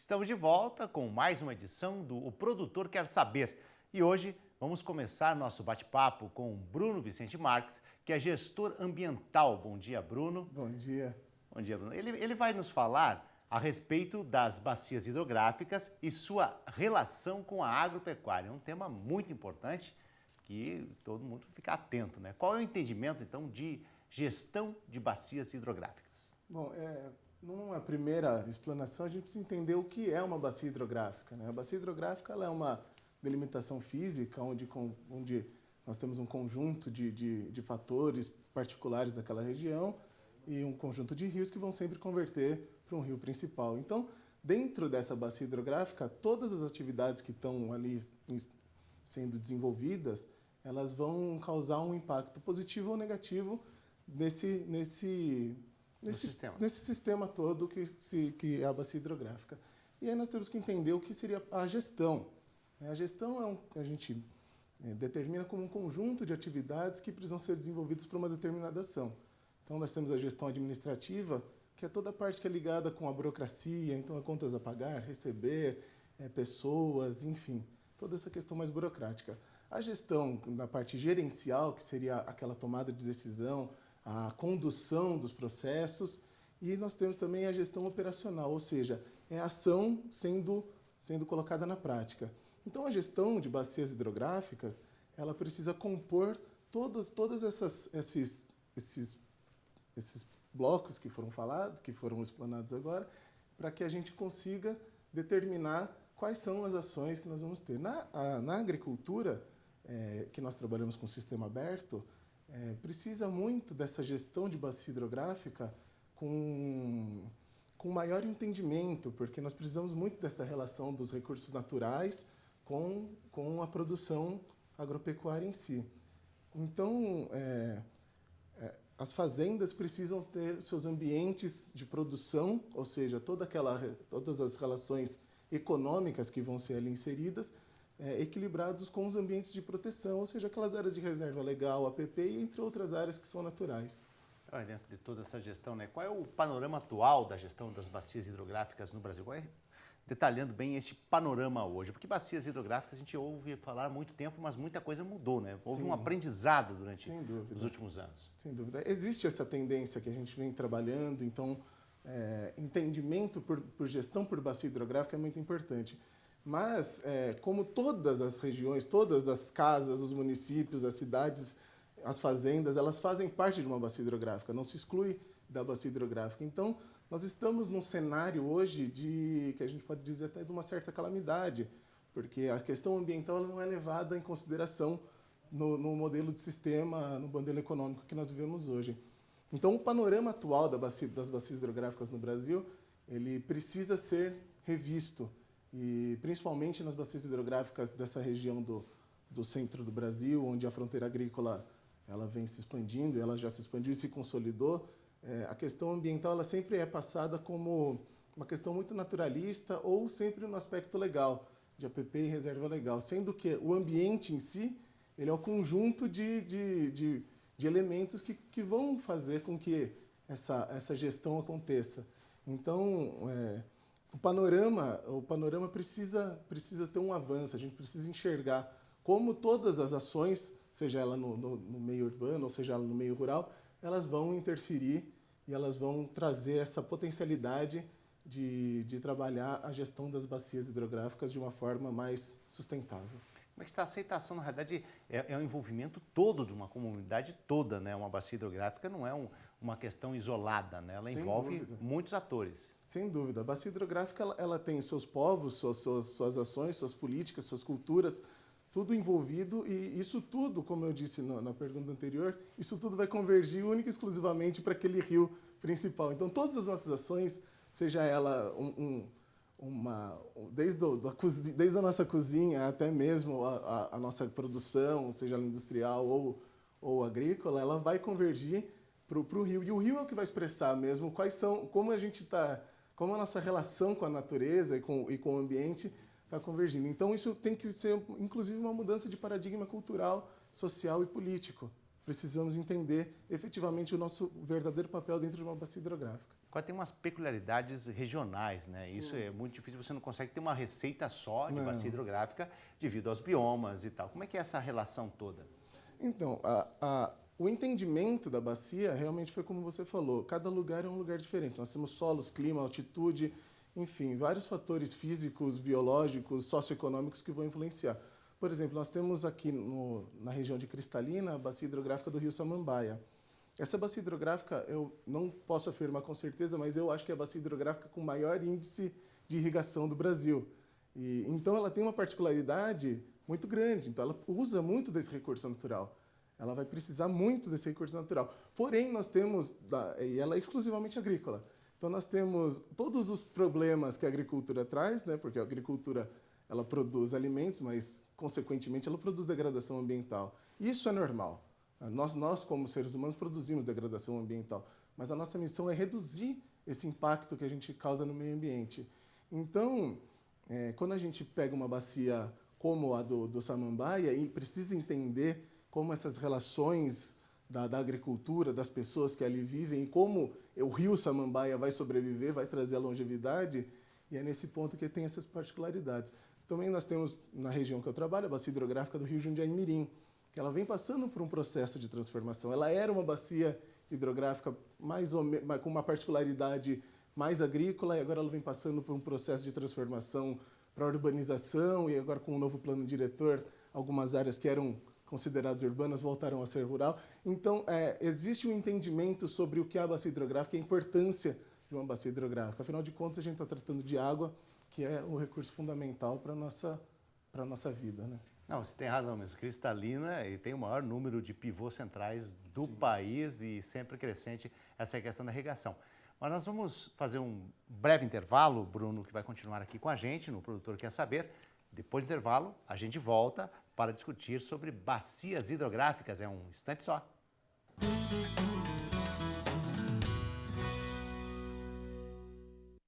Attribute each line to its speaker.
Speaker 1: Estamos de volta com mais uma edição do O Produtor Quer Saber. E hoje vamos começar nosso bate-papo com Bruno Vicente Marques, que é gestor ambiental. Bom dia, Bruno.
Speaker 2: Bom dia.
Speaker 1: Bom dia, Bruno. Ele vai nos falar a respeito das bacias hidrográficas e sua relação com a agropecuária. É um tema muito importante que todo mundo fica atento, né? Qual é o entendimento, então, de gestão de bacias hidrográficas?
Speaker 2: Bom, numa primeira explanação, a gente precisa entender o que é uma bacia hidrográfica, né? A bacia hidrográfica ela é uma delimitação física onde nós temos um conjunto de fatores particulares daquela região e um conjunto de rios que vão sempre converter para um rio principal. Então, dentro dessa bacia hidrográfica, todas as atividades que estão ali sendo desenvolvidas, elas vão causar um impacto positivo ou negativo nesse sistema todo que é a bacia hidrográfica. E aí nós temos que entender o que seria a gestão. A gestão é o que a gente determina como um conjunto de atividades que precisam ser desenvolvidas para uma determinada ação. Então nós temos a gestão administrativa, que é toda a parte que é ligada com a burocracia, então contas a pagar, receber, pessoas, enfim, toda essa questão mais burocrática. A gestão na parte gerencial, que seria aquela tomada de decisão, a condução dos processos, e nós temos também a gestão operacional, ou seja, é a ação sendo colocada na prática. Então, a gestão de bacias hidrográficas, ela precisa compor todos esses blocos que foram falados, que foram explanados agora, para que a gente consiga determinar quais são as ações que nós vamos ter. Na agricultura, que nós trabalhamos com sistema aberto, precisa muito dessa gestão de bacia hidrográfica com maior entendimento, porque nós precisamos muito dessa relação dos recursos naturais com a produção agropecuária em si. Então, as fazendas precisam ter seus ambientes de produção, ou seja, todas as relações econômicas que vão ser ali inseridas, equilibrados com os ambientes de proteção, ou seja, aquelas áreas de reserva legal, APP, e entre outras áreas que são naturais.
Speaker 1: Dentro de toda essa gestão, né? Qual é o panorama atual da gestão das bacias hidrográficas no Brasil? Detalhando bem este panorama hoje, porque bacias hidrográficas a gente ouve falar há muito tempo, mas muita coisa mudou, né? Houve um aprendizado durante os últimos anos.
Speaker 2: Sem dúvida. Existe essa tendência que a gente vem trabalhando, então entendimento por gestão por bacia hidrográfica é muito importante. Mas, como todas as regiões, todas as casas, os municípios, as cidades, as fazendas, elas fazem parte de uma bacia hidrográfica, não se exclui da bacia hidrográfica. Então, nós estamos num cenário hoje que a gente pode dizer até de uma certa calamidade, porque a questão ambiental ela não é levada em consideração no modelo de sistema, no modelo econômico que nós vivemos hoje. Então, o panorama atual das bacias hidrográficas no Brasil, ele precisa ser revisto. E principalmente nas bacias hidrográficas dessa região do centro do Brasil, onde a fronteira agrícola ela vem se expandindo, ela já se expandiu e se consolidou, a questão ambiental ela sempre é passada como uma questão muito naturalista ou sempre no aspecto legal, de APP e reserva legal, sendo que o ambiente em si ele é um conjunto de elementos que vão fazer com que essa gestão aconteça. Então, o panorama precisa ter um avanço, a gente precisa enxergar como todas as ações, seja ela no meio urbano ou seja ela no meio rural, elas vão interferir e elas vão trazer essa potencialidade de trabalhar a gestão das bacias hidrográficas de uma forma mais sustentável.
Speaker 1: Como é que está a aceitação? Na realidade, é um envolvimento todo de uma comunidade toda, né? Uma bacia hidrográfica não é uma questão isolada, né? Ela envolve muitos atores.
Speaker 2: Sem dúvida. A bacia hidrográfica ela tem seus povos, suas ações, suas políticas, suas culturas, tudo envolvido, e isso tudo, como eu disse na pergunta anterior, isso tudo vai convergir única e exclusivamente para aquele rio principal. Então, todas as nossas ações, seja ela desde a nossa cozinha até mesmo a nossa produção, seja ela industrial ou agrícola, ela vai convergir para o rio. E o rio é o que vai expressar mesmo como a nossa relação com a natureza e com o ambiente está convergindo. Então, isso tem que ser, inclusive, uma mudança de paradigma cultural, social e político, precisamos entender efetivamente o nosso verdadeiro papel dentro de uma bacia hidrográfica.
Speaker 1: Agora tem umas peculiaridades regionais, né?
Speaker 2: Sim.
Speaker 1: Isso é muito difícil, você não consegue ter uma receita só de
Speaker 2: Não.
Speaker 1: bacia hidrográfica devido aos biomas e tal. Como é que é essa relação toda?
Speaker 2: Então, o entendimento da bacia realmente foi como você falou, cada lugar é um lugar diferente. Nós temos solos, clima, altitude, enfim, vários fatores físicos, biológicos, socioeconômicos que vão influenciar. Por exemplo, nós temos aqui na região de Cristalina a bacia hidrográfica do Rio Samambaia. Essa bacia hidrográfica, eu não posso afirmar com certeza, mas eu acho que é a bacia hidrográfica com maior índice de irrigação do Brasil. Então, ela tem uma particularidade muito grande, então ela usa muito desse recurso natural. Ela vai precisar muito desse recurso natural. Porém, nós temos, e ela é exclusivamente agrícola, então nós temos todos os problemas que a agricultura traz, né, porque a agricultura ela produz alimentos, mas, consequentemente, ela produz degradação ambiental. Isso é normal. Nós, como seres humanos, produzimos degradação ambiental, mas a nossa missão é reduzir esse impacto que a gente causa no meio ambiente. Então, quando a gente pega uma bacia como a do Samambaia e precisa entender como essas relações da agricultura, das pessoas que ali vivem, e como o rio Samambaia vai sobreviver, vai trazer a longevidade, e é nesse ponto que tem essas particularidades. Também nós temos, na região que eu trabalho, a bacia hidrográfica do Rio Jundiaí-Mirim, que ela vem passando por um processo de transformação. Ela era uma bacia hidrográfica mais ou menos, com uma particularidade mais agrícola, e agora ela vem passando por um processo de transformação para a urbanização, e agora com o novo plano diretor, algumas áreas que eram consideradas urbanas voltaram a ser rural. Então, existe um entendimento sobre o que é a bacia hidrográfica e a importância de uma bacia hidrográfica. Afinal de contas, a gente está tratando de água, que é um recurso fundamental para a nossa vida, né?
Speaker 1: Não, você tem razão mesmo. Cristalina e tem o maior número de pivôs centrais do país e sempre crescente essa é a questão da irrigação. Mas nós vamos fazer um breve intervalo, Bruno, que vai continuar aqui com a gente no Produtor Quer Saber. Depois do intervalo, a gente volta para discutir sobre bacias hidrográficas. É um instante só.